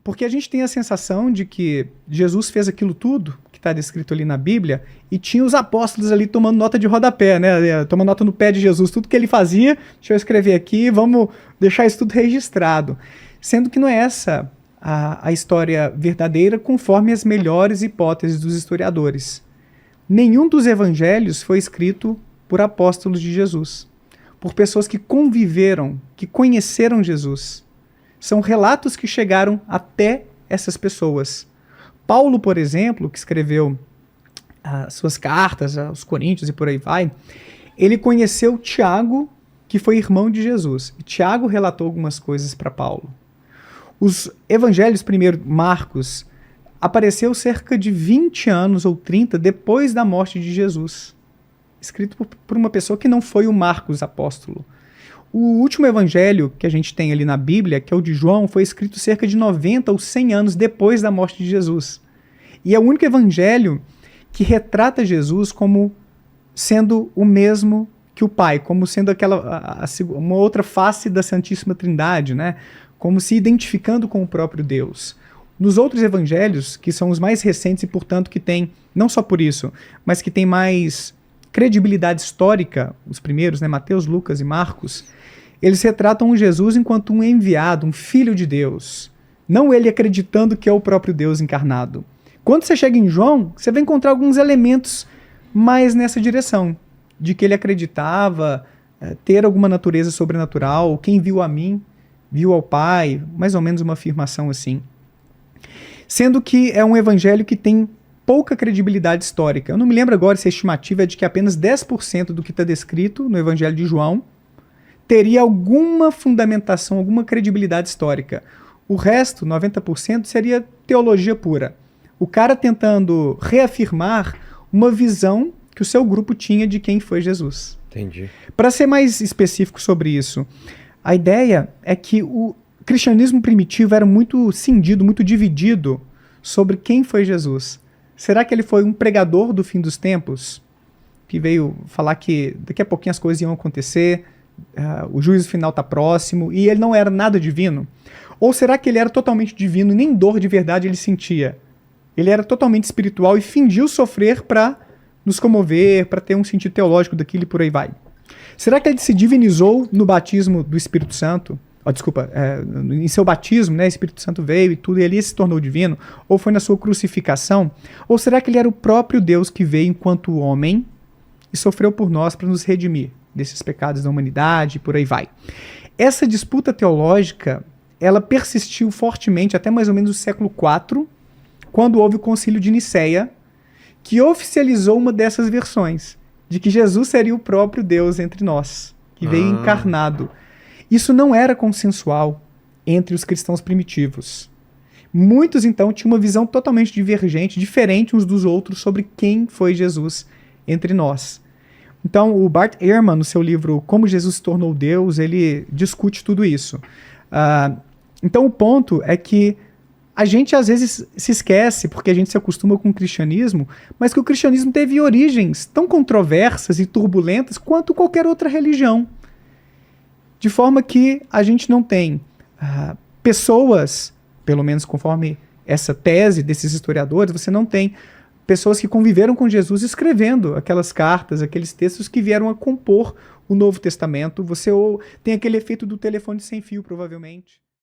Porque a gente tem a sensação de que Jesus fez aquilo tudo que está descrito ali na Bíblia e tinha os apóstolos ali tomando nota de rodapé, né? Tomando nota no pé de Jesus. Tudo que ele fazia, deixa eu escrever aqui, vamos deixar isso tudo registrado. Sendo que não é essa a história verdadeira conforme as melhores hipóteses dos historiadores. Nenhum dos evangelhos foi escrito por apóstolos de Jesus, por pessoas que conviveram, que conheceram Jesus. São relatos que chegaram até essas pessoas. Paulo, por exemplo, que escreveu as suas cartas aos Coríntios e por aí vai, ele conheceu Tiago, que foi irmão de Jesus. E Tiago relatou algumas coisas para Paulo. Os evangelhos, primeiro, Marcos, apareceu cerca de 20 anos ou 30 depois da morte de Jesus. Escrito por uma pessoa que não foi o Marcos apóstolo. O último evangelho que a gente tem ali na Bíblia, que é o de João, foi escrito cerca de 90 ou 100 anos depois da morte de Jesus. E é o único evangelho que retrata Jesus como sendo o mesmo que o Pai, como sendo uma outra face da Santíssima Trindade, né? Como se identificando com o próprio Deus. Nos outros evangelhos, que são os mais recentes e, portanto, que tem, não só por isso, mas que tem mais credibilidade histórica, os primeiros, né, Mateus, Lucas e Marcos, eles retratam o Jesus enquanto um enviado, um filho de Deus. Não ele acreditando que é o próprio Deus encarnado. Quando você chega em João, você vai encontrar alguns elementos mais nessa direção, de que ele acreditava ter alguma natureza sobrenatural, quem viu a mim, viu ao Pai, mais ou menos uma afirmação assim. Sendo que é um evangelho que tem pouca credibilidade histórica. Eu não me lembro agora se a estimativa é de que apenas 10% do que está descrito no evangelho de João teria alguma fundamentação, alguma credibilidade histórica. O resto, 90%, seria teologia pura. O cara tentando reafirmar uma visão que o seu grupo tinha de quem foi Jesus. Entendi. Para ser mais específico sobre isso, a ideia é que o cristianismo primitivo era muito cindido, muito dividido sobre quem foi Jesus. Será que ele foi um pregador do fim dos tempos? Que veio falar que daqui a pouquinho as coisas iam acontecer, o juízo final está próximo, e ele não era nada divino? Ou será que ele era totalmente divino e nem dor de verdade ele sentia? Ele era totalmente espiritual e fingiu sofrer para nos comover, para ter um sentido teológico daquilo e por aí vai. Será que ele se divinizou no batismo do Espírito Santo? Em seu batismo, né, o Espírito Santo veio e tudo, e ele se tornou divino? Ou foi na sua crucificação? Ou será que ele era o próprio Deus que veio enquanto homem e sofreu por nós para nos redimir desses pecados da humanidade e por aí vai? Essa disputa teológica, ela persistiu fortemente até mais ou menos o século IV, quando houve o Concílio de Nicéia, que oficializou uma dessas versões, de que Jesus seria o próprio Deus entre nós, que veio encarnado. Isso não era consensual entre os cristãos primitivos. Muitos, então, tinham uma visão totalmente divergente, diferente uns dos outros, sobre quem foi Jesus entre nós. Então, o Bart Ehrman, no seu livro Como Jesus se Tornou Deus, ele discute tudo isso. Então, o ponto é que a gente, às vezes, se esquece, porque a gente se acostuma com o cristianismo, mas que o cristianismo teve origens tão controversas e turbulentas quanto qualquer outra religião. De forma que a gente não tem pessoas, pelo menos conforme essa tese desses historiadores, você não tem pessoas que conviveram com Jesus escrevendo aquelas cartas, aqueles textos que vieram a compor o Novo Testamento. Você tem aquele efeito do telefone sem fio, provavelmente.